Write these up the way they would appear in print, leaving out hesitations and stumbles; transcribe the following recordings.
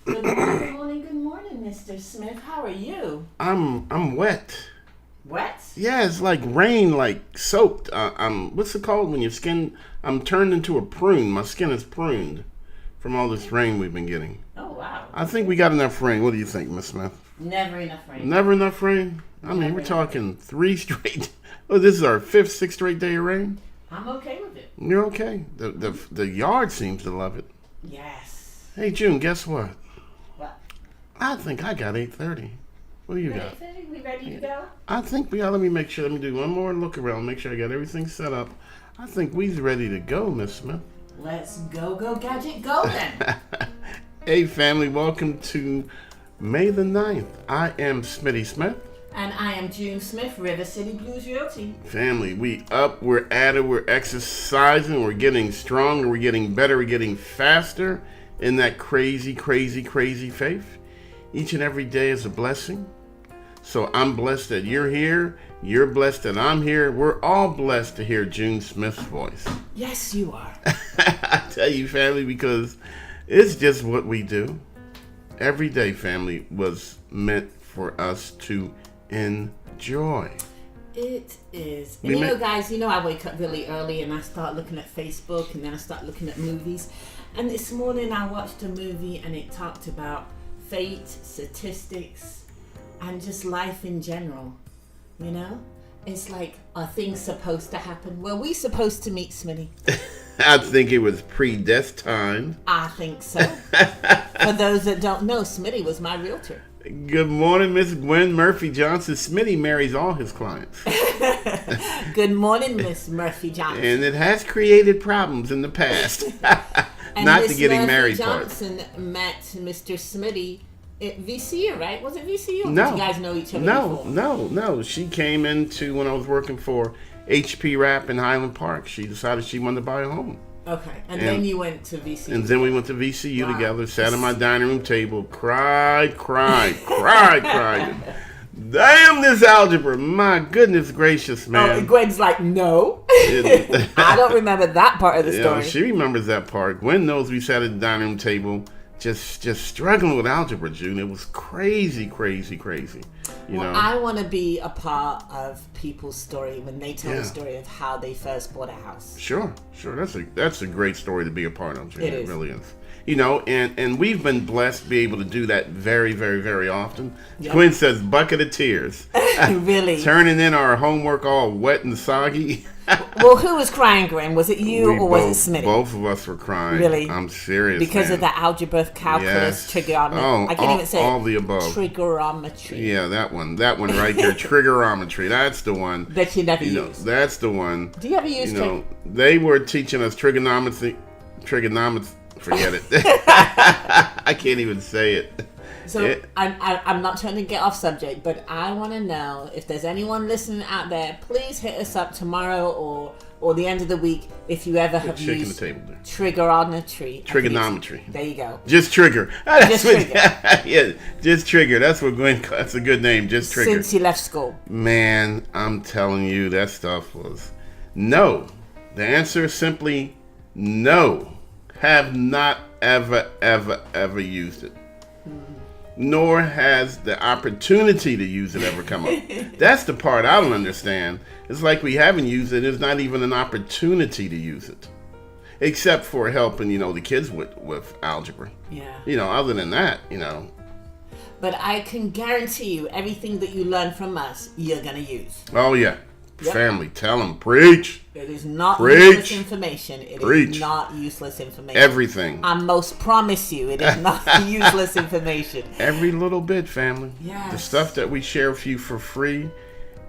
Good morning, good morning, Mr. Smith. How are you? I'm wet. Wet? Yeah, it's like rain, like soaked. I'm what's it called when your skin? I'm turned into a prune. My skin is pruned from all this rain we've been getting. Oh, wow. I think we got enough rain. What do you think, Miss Smith? Never enough rain. Never enough rain. I mean, Never we're enough talking three straight. Oh, this is our fifth, sixth straight day of rain. I'm okay with it. You're okay. The yard seems to love it. Yes. Hey June, guess what? What? I think I got 8:30. What do you Ready, got? Faye? We ready to go? I think we got. Let me make sure. Let me do one more look around. Make sure I got everything set up. I think we's ready to go, Miss Smith. Let's go, Gadget, go then. Hey, family. Welcome to May the 9th. I am Smitty Smith. And I am June Smith, River City Blues Realty. Family, we up. We're at it. We're exercising. We're getting stronger. We're getting better. We're getting faster in that crazy, crazy, crazy faith. Each and every day is a blessing. So I'm blessed that you're here. You're blessed that I'm here. We're all blessed to hear June Smith's voice. Yes, you are. I tell you, family, because it's just what we do. Every day, family, was meant for us to enjoy. It is. And guys, I wake up really early and I start looking at Facebook and then I start looking at movies. And this morning I watched a movie and it talked about fate, statistics, and just life in general. It's like, are things supposed to happen? Were we supposed to meet Smitty? I think it was predestined. I think so. For those that don't know, Smitty was my realtor. Good morning, Miss Gwen Murphy Johnson. Smitty marries all his clients. Good morning, Miss Murphy Johnson. And it has created problems in the past. Not Miss the getting Murphy married Johnson met Mr. Smitty at VCU, right? Was it VCU? No. Did you guys know each other before? No. She came into when I was working for HP Rap in Highland Park. She decided she wanted to buy a home. Okay. And then you went to VCU. And then we went to VCU Wow. together, sat at my dining room table, cried. Damn this algebra. My goodness gracious, man. Oh, Gwen's like, no. I don't remember that part of the story. She remembers that part. Gwen knows we sat at the dining room table just struggling with algebra, June. It was crazy. You know? I want to be a part of people's story when they tell the story of how they first bought a house. Sure. That's a great story to be a part of, June. It It really is. And we've been blessed to be able to do that very, very, very often. Yep. Quinn says, bucket of tears. Really? Turning in our homework all wet and soggy. Well, who was crying, Gwen? Was it you or was it Smitty? Both of us were crying. Really? I'm serious. Because of the algebra, calculus, trigonometry. I can't even say all the above. Trigonometry. Yeah, that one right there. Trigonometry. That's the one. That you never used. That's the one. Do you ever use They were teaching us trigonometry. Forget it. I can't even say it. So I'm not trying to get off subject, but I want to know if there's anyone listening out there. Please hit us up tomorrow or the end of the week if you ever have used trigonometry. Trigonometry. There you go. Just trigger. Just trigger. Yeah, just trigger. That's what Gwen. That's a good name. Just trigger. Since you left school. Man, I'm telling you, that stuff was no. The answer is simply no. Have not ever used it. Nor has the opportunity to use it ever come up. That's the part I don't understand. It's like we haven't used it. There's not even an opportunity to use it. Except for helping, the kids with algebra. Yeah. Other than that, But I can guarantee you everything that you learn from us, you're going to use. Oh, yeah. Yep. Family, tell them, preach. It is not Preach. useless information. It Preach. is not useless information. Everything. I most promise you, it is not useless information. Every little bit, family. Yes. The stuff that we share with you for free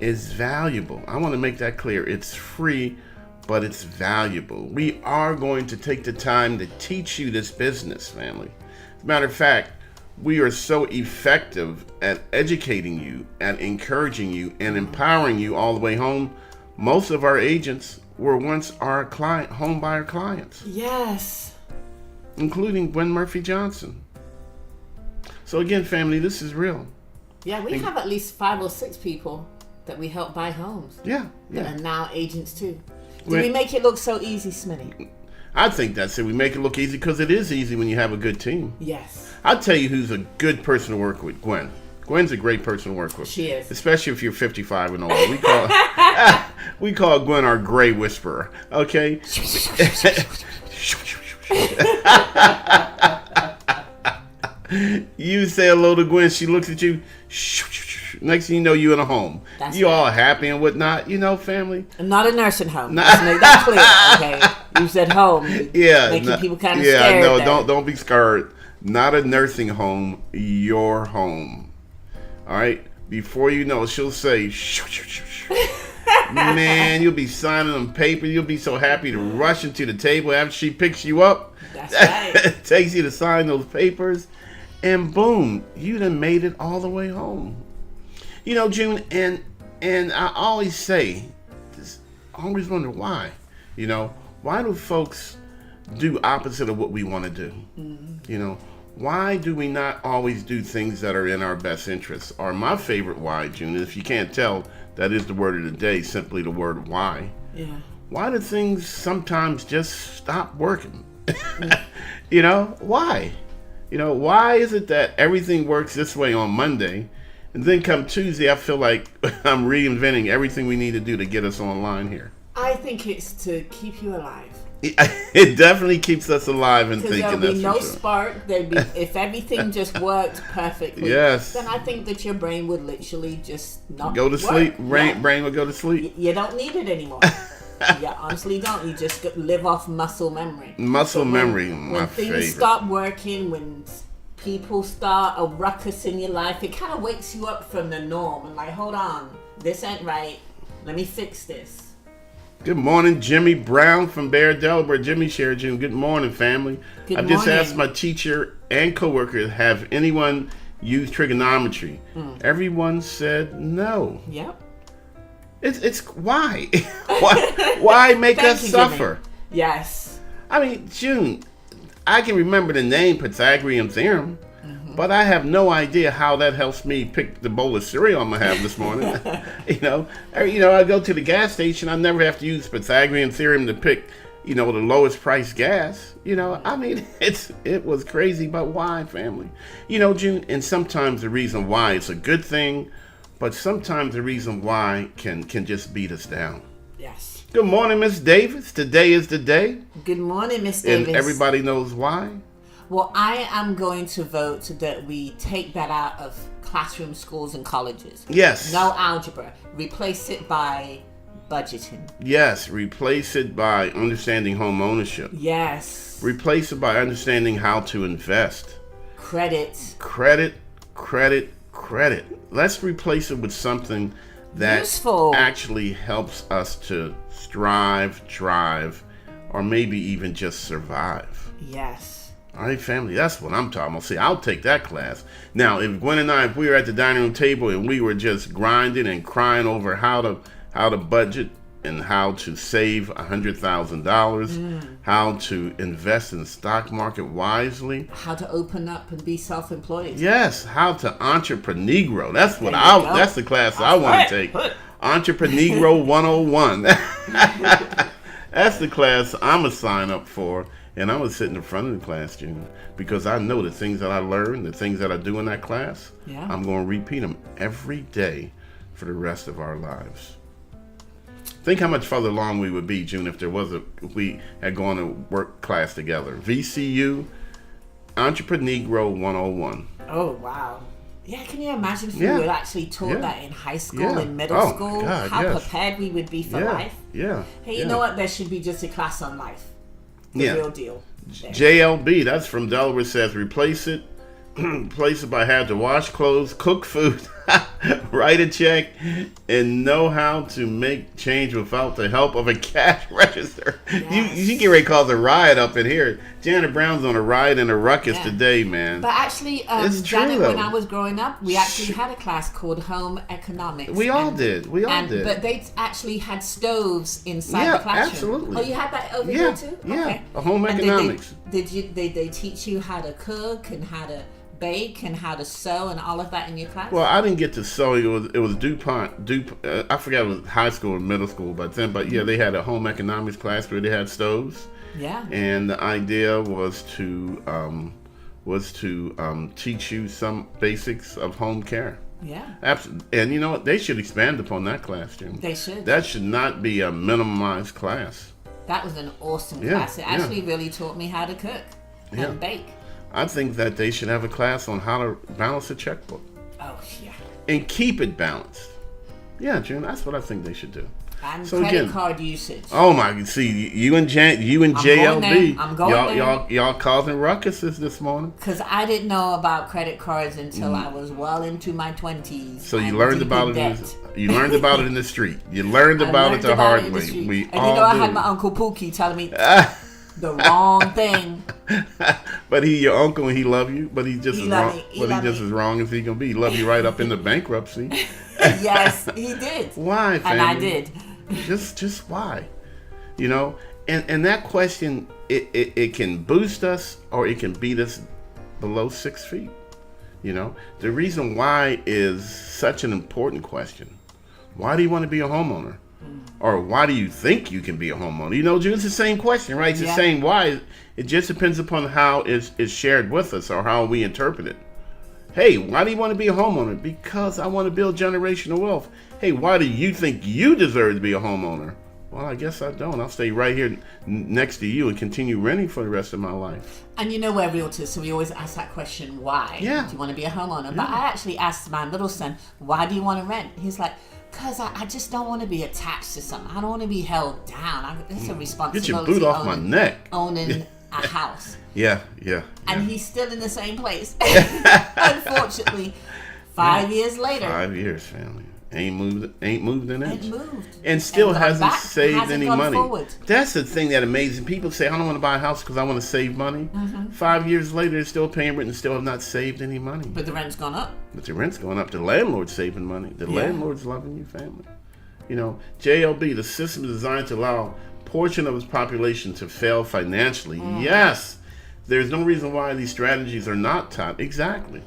is valuable. I want to make that clear. It's free, but it's valuable. We are going to take the time to teach you this business, family. As a matter of fact, we are so effective at educating you, at encouraging you, and empowering you all the way home. Most of our agents were once our home buyer clients. Yes. Including Gwen Murphy Johnson. So again, family, this is real. Yeah, we have at least 5 or 6 people that we help buy homes. Yeah. That are now agents too. Did we make it look so easy, Smitty? I think that's it. We make it look easy because it is easy when you have a good team. Yes. I'll tell you who's a good person to work with, Gwen. Gwen's a great person to work with. She is. Especially if you're 55 and older. We call Gwen our gray whisperer. Okay? You say hello to Gwen, she looks at you. Next thing you know, you in a home. That's you right. all happy and whatnot, family. Not a nursing home. Let's make that clear. Okay, you said home. Yeah, making people kind of yeah. scared. No, there. don't be scared. Not a nursing home. Your home. All right. Before you know, she'll say, man, you'll be signing them papers. You'll be so happy to rush into the table after she picks you up. That's right. Takes you to sign those papers, and boom, you done made it all the way home. June, and I always say, I always wonder why. Why do folks do opposite of what we want to do? Mm-hmm. Why do we not always do things that are in our best interests? Or my favorite why, June, and if you can't tell, that is the word of the day, simply the word why. Yeah. Why do things sometimes just stop working? Why? Why is it that everything works this way on Monday, and then come Tuesday, I feel like I'm reinventing everything we need to do to get us online here? I think it's to keep you alive. It definitely keeps us alive and thinking. There'll be no for sure. spark. If everything just worked perfectly, yes, then I think that your brain would literally just not go to work. sleep. Brain will go to sleep. You don't need it anymore. You honestly don't. You just live off muscle memory. Muscle memory, my when things favorite. stop working, when people start a ruckus in your life, it kind of wakes you up from the norm and like, hold on, this ain't right. Let me fix this. Good morning, Jimmy Brown from Bear, Delaware. Jimmy shared you. Good morning, family. Good I just morning. asked my teacher and coworker, have anyone used trigonometry? Everyone said no. Yep. It's why? why make us you, suffer? Jimmy. Yes. I mean, June, I can remember the name Pythagorean theorem, but I have no idea how that helps me pick the bowl of cereal I'm gonna have this morning. I go to the gas station. I never have to use Pythagorean theorem to pick, the lowest price gas. I mean, it was crazy, but why, family? June, and sometimes the reason why it's a good thing, but sometimes the reason why can just beat us down. Yes. Good morning, Miss Davis. Today is the day. Good morning, Miss Davis. And everybody knows why. Well, I am going to vote that we take that out of classroom, schools, and colleges. Yes. No algebra. Replace it by budgeting. Yes. Replace it by understanding home ownership. Yes. Replace it by understanding how to invest. Credit. Let's replace it with something that useful. Actually helps us to strive, drive, or maybe even just survive. Yes. All right, family, that's what I'm talking about. See, I'll take that class. Now, if Gwen and I, if we were at the dining room table and we were just grinding and crying over how to budget and how to save $100,000, how to invest in the stock market wisely, how to open up and be self-employed. yes, how to entreprenegro. That's what that's the class I want to take. Entreprenegro 101. That's the class I'm gonna sign up for. And I'm going to sit in the front of the class, Junior, because I know the things that I learned, the things that I do in that class, I'm going to repeat them every day for the rest of our lives. Think how much further along we would be, June, if we had gone to work class together. VCU, Entreprenegro 101. Oh, wow. Yeah, can you imagine if we would actually taught that in high school and middle school? God, how prepared we would be for life? Yeah. Hey, you know what? There should be just a class on life. The real deal. There. JLB, that's from Delaware, says replace it by have to wash clothes, cook food, write a check, and know how to make change without the help of a cash register. Yes. You get ready to cause a riot up in here. Janet Brown's on a riot and a ruckus today, man. But actually, it's true, Janet, though. when I was growing up, we actually had a class called Home Economics. We all did. But they actually had stoves inside the classroom. Absolutely. Oh, you had that over here too? Yeah, okay. A Home Economics. Did they teach you how to cook and how to bake and how to sew and all of that in your class? Well, I didn't get to sew. It was DuPont. I forgot it was high school or middle school, but yeah, they had a home economics class where they had stoves. Yeah. And the idea was to teach you some basics of home care. Yeah. Absolutely. And you know what? They should expand upon that class, Jim. They should. That should not be a minimized class. That was an awesome class. It actually really taught me how to cook and bake. I think that they should have a class on how to balance a checkbook. Oh, yeah. And keep it balanced. Yeah, Jim, that's what I think they should do. And credit card usage. Oh my! See, you and JLB, I'm going there. Y'all causing ruckuses this morning. Because I didn't know about credit cards until I was well into my 20s. So you learned about it. You learned about it in the street. You learned about it the hard way. I had my Uncle Pookie telling me the wrong thing. But he your uncle and he love you. But he just as wrong as he gonna be. He love you right up into bankruptcy. Yes, he did. Why, family? And I did. Just why? You know, and that question, it can boost us or it can beat us below 6 feet. You know, the reason why is such an important question. Why do you want to be a homeowner? Or why do you think you can be a homeowner? You know, it's the same question, right? It's the same why. It just depends upon how it's shared with us or how we interpret it. Hey, why do you want to be a homeowner? Because I want to build generational wealth. Hey, why do you think you deserve to be a homeowner? Well, I guess I don't. I'll stay right here next to you and continue renting for the rest of my life. And you know we're realtors, so we always ask that question, why do you want to be a homeowner? But I actually asked my little son, why do you want to rent? He's like, because I just don't want to be attached to something. I don't want to be held down. It's a responsibility. Get your boot off my neck. Owning a house. Yeah. And he's still in the same place. Unfortunately, 5 years later. 5 years, family. Ain't moved an inch. Ain't moved. And still hasn't saved hasn't any gone money. Forward. That's the thing that amazes people. Say, I don't want to buy a house because I want to save money. 5 years later, they're still paying rent and still have not saved any money. But the rent's gone up. But the rent's going up. The landlord's saving money. The landlord's loving you, family. You know, JLB, the system is designed to allow a portion of its population to fail financially. Yes. There's no reason why these strategies are not taught. Exactly.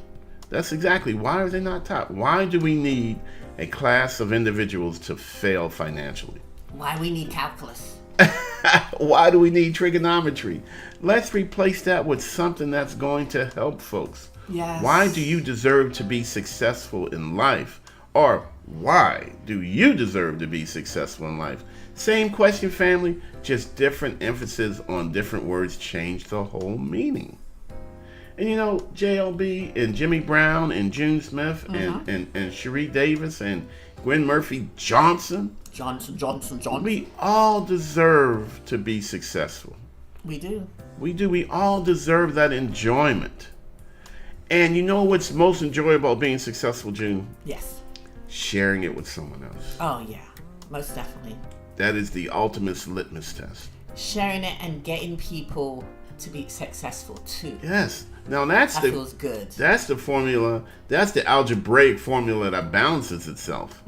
That's exactly. Why are they not taught? Why do we need a class of individuals to fail financially? Why we need calculus? Why do we need trigonometry? Let's replace that with something that's going to help folks. Yes. Why do you deserve to be successful in life? Or why do you deserve to be successful in life? Same question, family, just different emphasis on different words change the whole meaning. And you know, JLB and Jimmy Brown and June Smith and Cherie Davis and Gwen Murphy Johnson. We all deserve to be successful. We do. We all deserve that enjoyment. And you know what's most enjoyable about being successful, June? Yes. Sharing it with someone else. Oh, yeah. Most definitely. That is the ultimate litmus test. Sharing it and getting people to be successful too. Yes. Now that feels good. That's the formula. That's the algebraic formula that balances itself.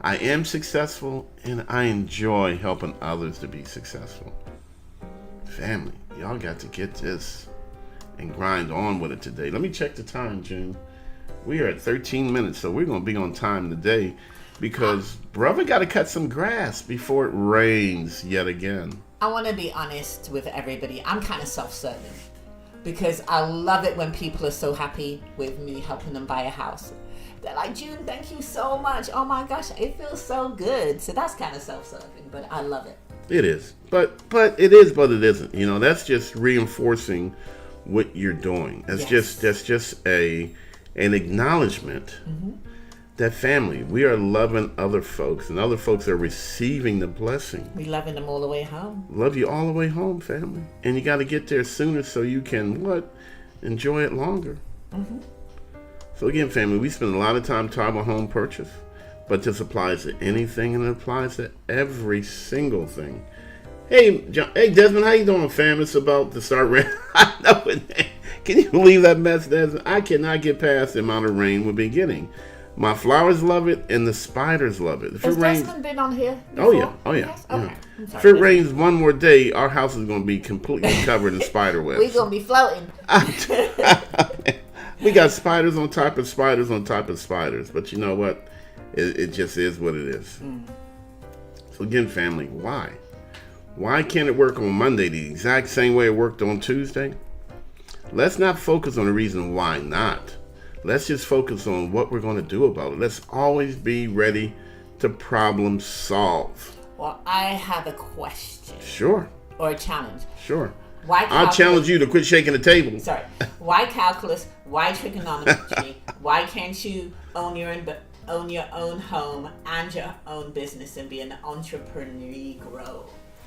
I am successful and I enjoy helping others to be successful. Family, y'all got to get this and grind on with it today. Let me check the time, June. We are at 13 minutes, so we're going to be on time today because brother got to cut some grass before it rains yet again. I want to be honest with everybody. I'm kind of self-serving because I love it when people are so happy with me helping them buy a house. They're like, June, thank you so much. Oh my gosh, it feels so good. So that's kind of self-serving, but I love it. It is. But it is, but it isn't. You know, that's just reinforcing what you're doing. That's just an acknowledgement that family, we are loving other folks and other folks are receiving the blessing. We loving them all the way home. Love you all the way home, family. And you got to get there sooner so you can, enjoy it longer. So again, family, we spend a lot of time talking about home purchase, but this applies to anything and it applies to every single thing. Hey, Desmond, how you doing, fam? It's about to start raining. I know it. Can you believe that mess, Desmond? I cannot get past the amount of rain we've been getting. My flowers love it, and the spiders love it. Has Desmond been on here before? Oh, yeah. Yes? Okay. If it rains one more day, our house is going to be completely covered in spider webs. We're going to be floating. We got spiders on top of spiders on top of spiders. But you know what? It just is what it is. So again, family, why? Why can't it work on Monday the exact same way it worked on Tuesday? Let's not focus on the reason why not. Let's just focus on what we're going to do about it. Let's always be ready to problem solve. Well, I have a question. Sure. Or a challenge. Sure. Why I'll challenge you to quit shaking the table. Sorry. Why calculus? Why trigonometry? Why can't you own your own home and your own business and be an entrepreneur?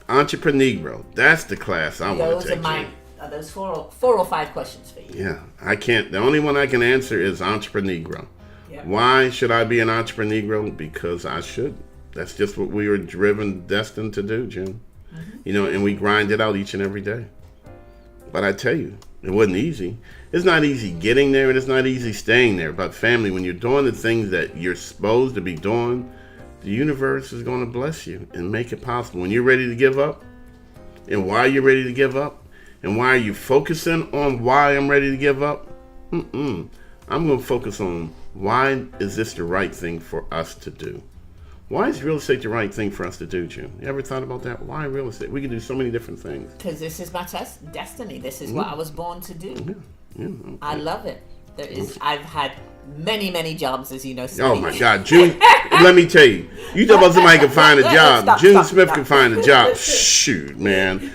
Entrepreneur. That's the class I want to take. Those four or five questions for you. Yeah, I can't. The only one I can answer is entrepreneur. Yep. Why should I be an entrepreneur? Because I should. That's just what we were destined to do, Jim. Mm-hmm. And we grind it out each and every day. But I tell you, it wasn't easy. It's not easy getting there, and it's not easy staying there. But family, when you're doing the things that you're supposed to be doing, the universe is going to bless you and make it possible. When you're ready to give up, and why you're ready to give up, and why are you focusing on why I'm ready to give up? I'm going to focus on why is this the right thing for us to do? Why is real estate the right thing for us to do, Jim? You ever thought about that? Why real estate? We can do so many different things. Because this is my destiny. This is what I was born to do. Yeah, okay. I love it. I've had many, many jobs, as you know. Oh my God, June! Let me tell you, you talk about somebody can find a job. June Smith can find a job. Shoot, man.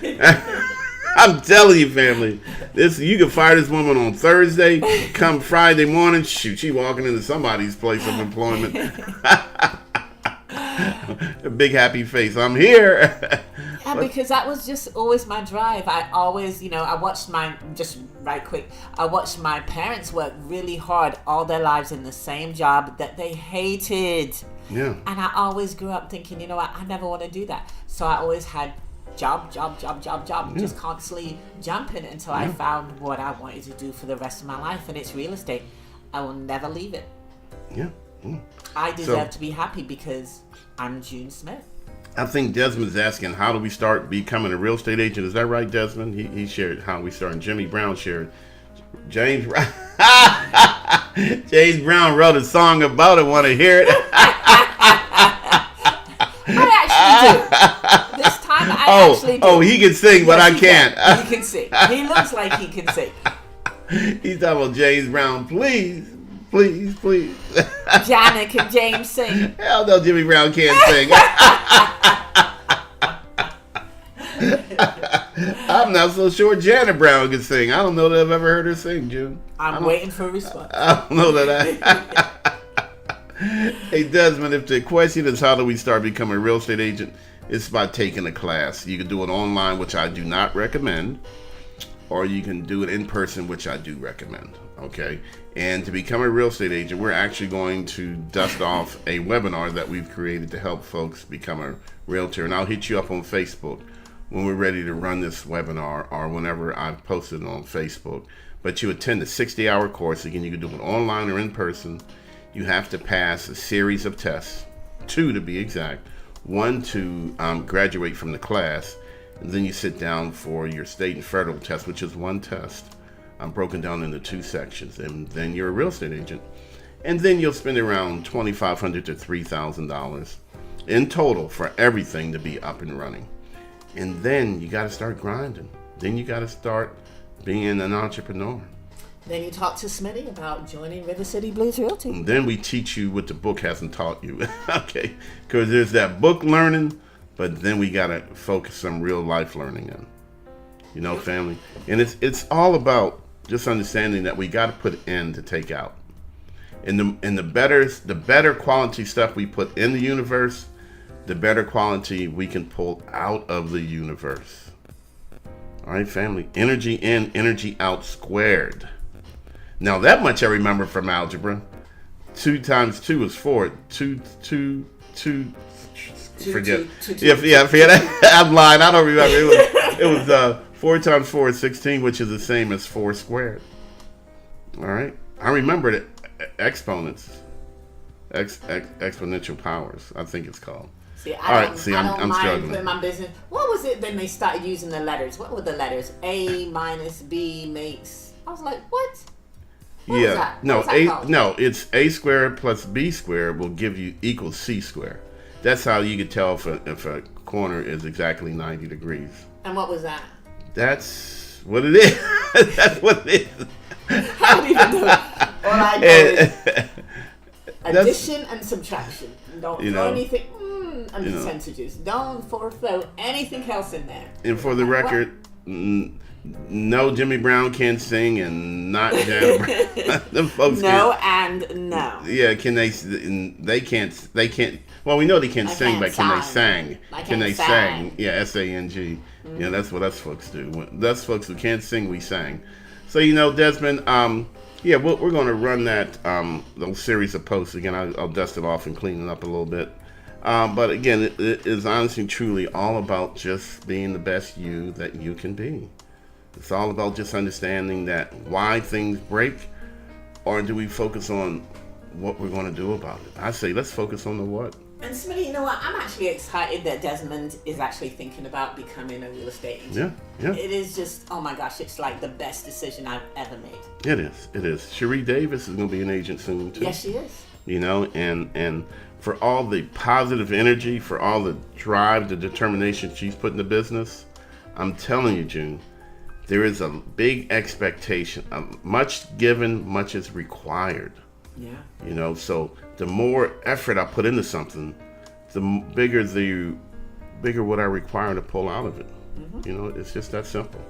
I'm telling you, family. You can fire this woman on Thursday. Come Friday morning, shoot, she walking into somebody's place of employment. A big happy face. I'm here. Yeah, because that was just always my drive. I always, I watched I watched my parents work really hard all their lives in the same job that they hated. Yeah. And I always grew up thinking, you know what, I never want to do that. So I always had job, just constantly jumping until I found what I wanted to do for the rest of my life, and it's real estate. I will never leave it. Yeah. I deserve to be happy because I'm June Smith. I think Desmond's asking, how do we start becoming a real estate agent? Is that right, Desmond? He shared how we started. Jimmy Brown shared. James Brown wrote a song about it. Want to hear it? I actually do. This time I actually do. Oh, he can sing, but I can't. He can sing. He looks like he can sing. He's talking about James Brown. Please. Janet, can James sing? Hell no, Jimmy Brown can't sing. I'm not so sure Janet Brown can sing. I don't know that I've ever heard her sing, June. I'm waiting for a response. I don't know that Hey, Desmond, if the question is how do we start becoming a real estate agent, it's by taking a class. You can do it online, which I do not recommend, or you can do it in person, which I do recommend. Okay? And to become a real estate agent, we're actually going to dust off a webinar that we've created to help folks become a realtor. And I'll hit you up on Facebook when we're ready to run this webinar, or whenever I've posted it on Facebook. But you attend a 60-hour course. Again, you can do it online or in person. You have to pass a series of tests, 2 to be exact. 1 to graduate from the class, and then you sit down for your state and federal test, which is 1 test. I'm broken down into 2 sections, and then you're a real estate agent. And then you'll spend around $2,500 to $3,000 in total for everything to be up and running. And then you got to start grinding. Then you got to start being an entrepreneur. Then you talk to Smitty about joining River City Blues Realty. And then we teach you what the book hasn't taught you. Okay? Because there's that book learning, but then we got to focus some real life learning in. Family. And it's all about just understanding that we got to put in to take out. And the better quality stuff we put in the universe, the better quality we can pull out of the universe. All right, family. Energy in, energy out squared. Now that much I remember from algebra. 2 times 2 is 4. 2. Forget. Forget. I'm lying. I don't remember. It was 4 times 4 is 16, which is the same as 4 squared. All right. I remember the exponents, exponential powers. I think it's called. I'm struggling. Putting my business. What was it? Then they started using the letters. What were the letters? A minus B makes. I was like, what? What was that? No, it's A squared plus B squared will give you equals C squared. That's how you can tell if a corner is exactly 90 degrees. And what was that? That's what it is. That's what it is. I don't even know. All I know is addition and subtraction. Don't throw anything and percentages. Don't throw anything else in there. And for the record, no, Jimmy Brown can't sing, and not Janet Brown. Them folks and no. Yeah, can they? They can't. They can't. Well, we know they can't sing, but can they sing? Can they sing? Yeah, S-A-N-G. Mm-hmm. Yeah, that's what us folks do. Us folks who can't sing, we sang. So Desmond. Yeah, we're going to run that those series of posts again. I'll dust it off and clean it up a little bit. But again, it is honestly, truly all about just being the best you that you can be. It's all about just understanding that why things break, or do we focus on what we're going to do about it? I say let's focus on the what. And Smitty, you know what? I'm actually excited that Desmond is actually thinking about becoming a real estate agent. Yeah. It is just, oh my gosh, it's like the best decision I've ever made. It is. Cherie Davis is going to be an agent soon too. Yes, she is. And for all the positive energy, for all the drive, the determination she's put in the business, I'm telling you, June, there is a big expectation. Much given, much is required. Yeah. So the more effort I put into something, the bigger what I require to pull out of it. Mm-hmm. It's just that simple.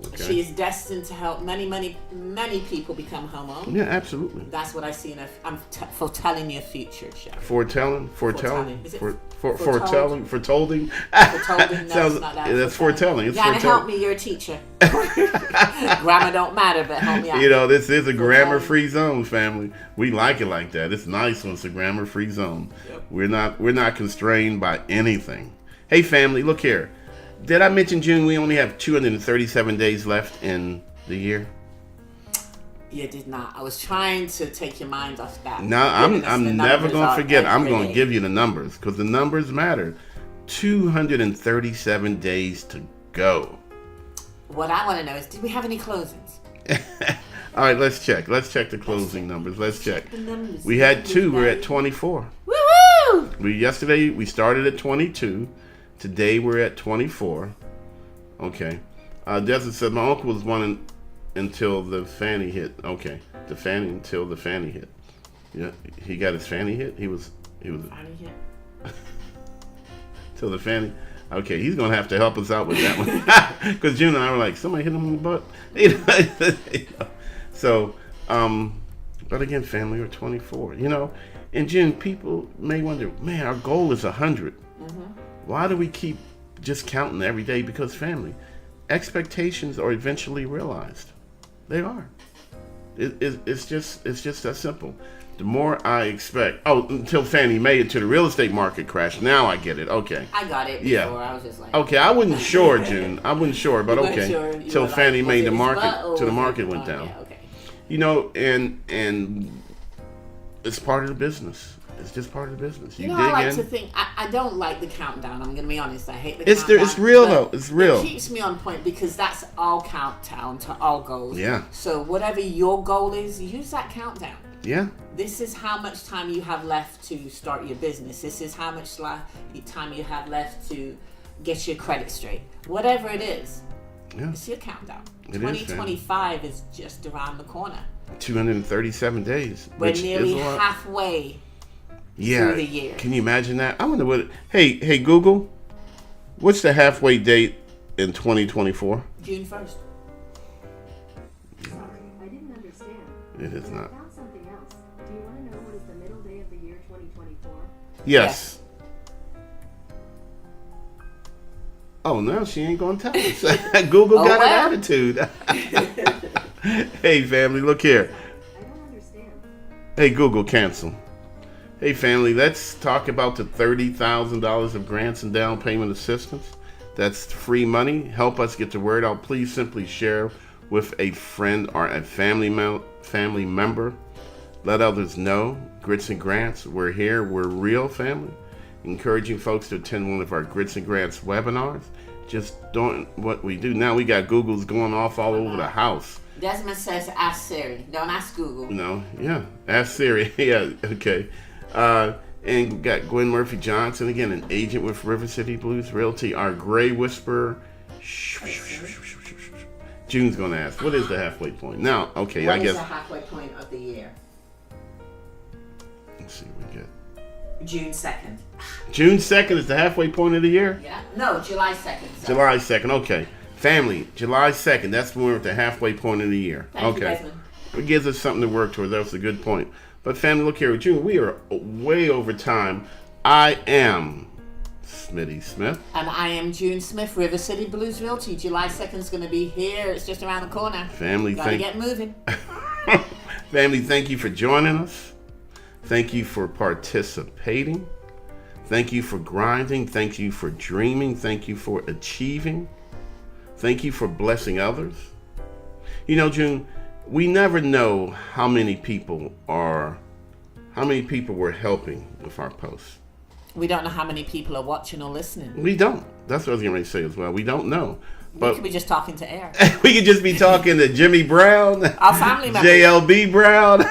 Okay? She is destined to help many, many, many people become homeowners. Yeah, absolutely. That's what I see in her. I'm foretelling your future, Sheriff. Foretelling? Is it foretelling? Foretolding? No, sounds, it's not that. That's foretelling. You gotta help me, you're a teacher. Grammar don't matter, but help me out. This is a grammar-free zone, family. We like it like that. It's nice when it's a grammar-free zone. Yep. We're not constrained by anything. Hey, family, look here. Did I mention, June, we only have 237 days left in the year? You did not. I was trying to take your mind off that. No, I'm never going to forget. I'm going to give you the numbers because the numbers matter. 237 days to go. What I want to know is, did we have any closings? All right, let's check. Let's check the closing numbers. Let's check. The numbers. We had 2. We're at 24. Woo-hoo! Yesterday, we started at 22. Today we're at 24. Okay. Desmond said my uncle was one until the fanny hit. Okay. Until the fanny hit. Yeah. He got his fanny hit? He was fanny hit. Till the fanny. Okay, he's gonna have to help us out with that one. Because June and I were like, somebody hit him in the butt. So but again, family are 24. And June, people may wonder, man, our goal is 100. Mm-hmm. Why do we keep just counting every day? Because family, expectations are eventually realized. They are. It's just that simple. The more I expect. Oh, until Fannie Mae into the real estate market crashed. Now I get it. Okay. I got it before. Yeah. I was just like. Okay, I wasn't sure, June. I wasn't sure, but okay. Until Fannie Mae the market went down. Yeah, okay. And it's part of the business. It's just part of the business. I like to think. I don't like the countdown. I'm going to be honest. I hate the countdown. It's real though. It's real. It keeps me on point because that's our countdown to our goals. Yeah. So whatever your goal is, use that countdown. Yeah. This is how much time you have left to start your business. This is how much time you have left to get your credit straight. Whatever it is. Yeah. It's your countdown. 2025 is just around the corner. 237 days. We're nearly halfway. Through the year. Can you imagine that? I wonder what. Hey Google, what's the halfway date in 2024? June 1st. Sorry, I didn't understand. It is not. I found something else. Do you want to know what is the middle day of the year 2024? Yes. Oh, no, she ain't gonna tell us. Google got an attitude. Hey, family, look here. I don't understand. Hey, Google, cancel. Hey, family, let's talk about the $30,000 of grants and down payment assistance. That's free money. Help us get the word out. Please simply share with a friend or a family member. Let others know. Grits and Grants, we're here. We're real, family. Encouraging folks to attend one of our Grits and Grants webinars. Just doing what we do. Now we got Googles going off all over the house. Desmond says ask Siri. Don't ask Google. No, yeah. Ask Siri. Yeah, okay. And we got Gwen Murphy Johnson, again, an agent with River City Blues Realty. Our Gray Whisperer. June's going to ask, what is the halfway point? Now, okay, What I is guess. the halfway point of the year? Let's see what we get. June 2nd. June 2nd is the halfway point of the year? Yeah. No, July 2nd. Sorry. July 2nd, okay. Family, July 2nd, that's when we're at the halfway point of the year. Thank you, Okay. Desmond. It gives us something to work towards. That's a good point. But family, look here, June, we are way over time. I am Smitty Smith. And I am June Smith, River City Blues Realty. July 2nd is going to be here. It's just around the corner. Family, Gotta get moving. Family, thank you for joining us. Thank you for participating. Thank you for grinding. Thank you for dreaming. Thank you for achieving. Thank you for blessing others. You know, June, we never know how many people we're helping with our posts. We don't know how many people are watching or listening. We don't. That's what I was going to say as well. We don't know. We But could be just talking to air. we could just be talking to Jimmy Brown, Our family members. JLB Brown,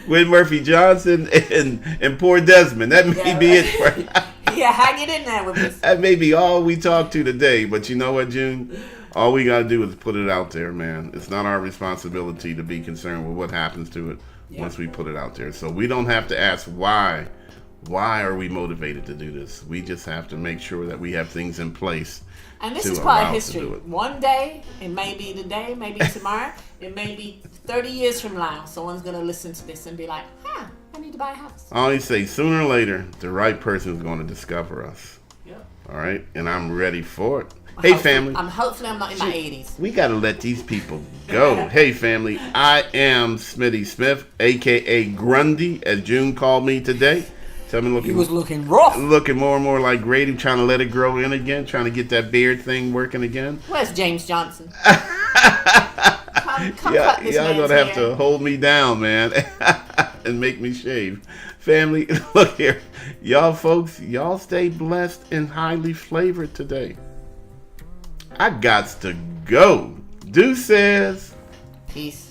Gwen Murphy Johnson, and poor Desmond. That may be it. Yeah, hang it in there with us. That may be all we talk to today. But you know what, June? All we got to do is put it out there, man. It's not our responsibility to be concerned with what happens to it once we put it out there. So we don't have to ask why. Why are we motivated to do this? We just have to make sure that we have things in place. And this to is part allow of us to history. do it. One day, it may be today, maybe tomorrow, it may be 30 years from now. Someone's going to listen to this and be like, I need to buy a house. I always say sooner or later, the right person is going to discover us. Yep. All right? And I'm ready for it. Hey, family. Hopefully I'm not in my 80s. We got to let these people go. Hey, family. I am Smitty Smith, a.k.a. Grundy, as June called me today. Tell me He was looking rough. looking more and more like Grady, trying to let it grow in again, trying to get that beard thing working again. Where's James Johnson? Come Yeah, cut this y'all man's gonna have hair. to hold me down, man, and make me shave. Family, look here. Y'all folks, y'all stay blessed and highly flavored today. I gots to go. Deuces. Peace.